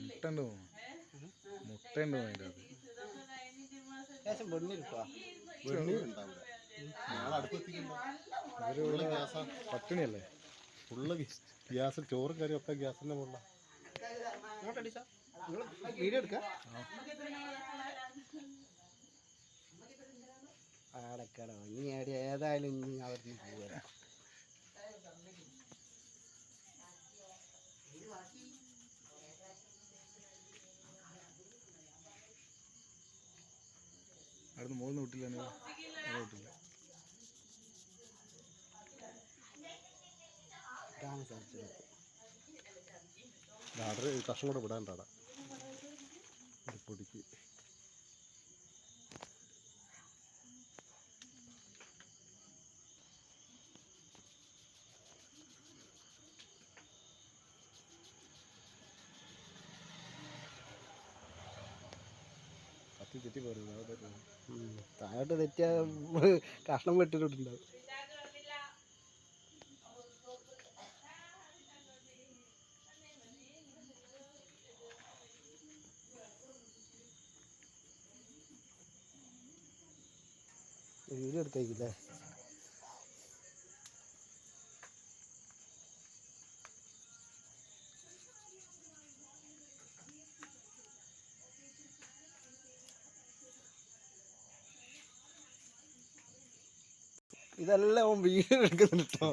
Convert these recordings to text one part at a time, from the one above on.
മുട്ടണ്ടോ മുട്ടയുണ്ടോ അതിൻ്റെ അത് പട്ടിണിയല്ലേ full gas ചോറും കറിയും ഒക്കെ ഗ്യാസിൻ്റെ മുകളിലാണ്. വീഡിയോ എടുക്കാം. ആടക്കടോ ഇനി ഏതായാലും ഇനി അവിടുന്ന് പോവാ. അവിടുന്ന് മൂന്ന് വീട്ടിലാണ് വീട്ടില്ല. കഷ്ണം കൂടെ വിടാണ്ടാടാ പൊടിക്ക്. കത്തി തെറ്റി പോരുന്നു താഴോട്ട് തെറ്റിയ കഷ്ണം വെട്ടിട്ടുണ്ടാവും. വീഡിയോ എടുത്തേക്കില്ലേ? ഇതെല്ലാം വീഡിയോ എടുക്കുന്നുണ്ട് കേട്ടോ.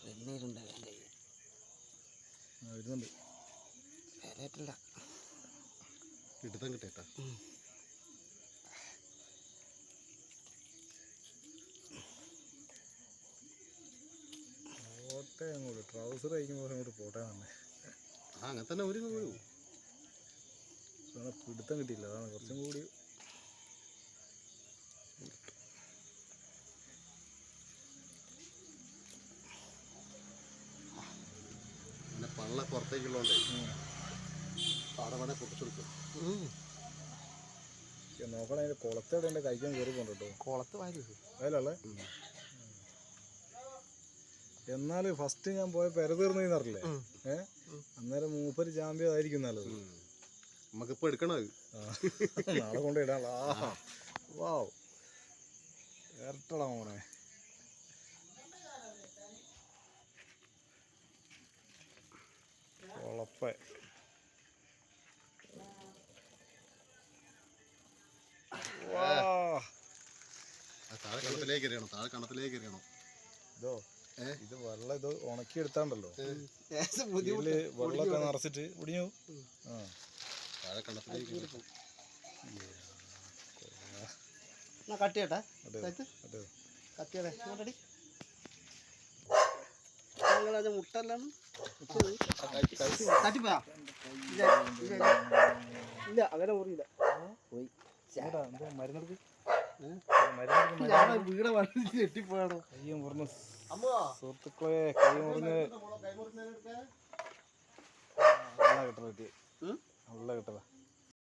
വെണ്ണീരുണ്ട് വരുന്നുണ്ട്. വേലായിട്ടില്ല കിട്ടുത്താൻ കിട്ടേട്ടാ. പോട്ടെ അങ്ങോട്ട് ട്രൗസർ കഴിക്കുമ്പോൾ അങ്ങോട്ട് പോട്ടെ തന്നെ. അങ്ങനെ തന്നെ ഒരു പിടുത്തം കിട്ടിയില്ല. അതാണ് കുറച്ചും കൂടി പിന്നെ പള്ള പുറത്തേക്കുള്ളതുകൊണ്ടേ പാടപാടെ പൊട്ടിച്ചെടുക്കും. നോക്കണം. അതിൻ്റെ കുളത്തോടെ എൻ്റെ കഴിക്കാൻ കയറി പോകണ്ടോ? കുളത്ത് വയലല്ലേ? എന്നാൽ ഫസ്റ്റ് ഞാൻ പോയ പെര തീർന്നറിയില്ലേ? അന്നേരം മൂപ്പര് ചാമ്പ്യതായിരിക്കും നല്ലത്. നമുക്കിപ്പോൾ എടുക്കണത് നാളെ കൊണ്ട് ഇടാനുള്ള. വാവ് ഇരട്ടടാ മോനെ. ഉളപ്പ താഴെ കണത്തിലേക്ക് എറിയണം. താഴെ കണത്തിലേക്ക് എറിയണം. ഇതോ ഇത് വെള്ളം ഇത് ഉണക്കി എടുത്താണ്ടല്ലോ. വെള്ളമൊക്കെ നിറച്ചിട്ട് കുടിഞ്ഞു. താഴെ കണത്തിലേക്ക് കട്ടിയട്ടെ കത്തിയടേ മുട്ടല്ലാണ് തട്ടിപ്പോയാ ഇല്ല അങ്ങനെ മുറിയില്ല. പോയി മരുന്നെടുത്ത് വീടെ വണ്ടി തെറ്റിപ്പോയാണോ? കയ്യും മുറിഞ്ഞു സുഹൃത്തുക്കളെ. കൈ മുറിഞ്ഞ് ഉള്ള കിട്ടണ കിട്ടിയ ഉള്ള കിട്ടതാ.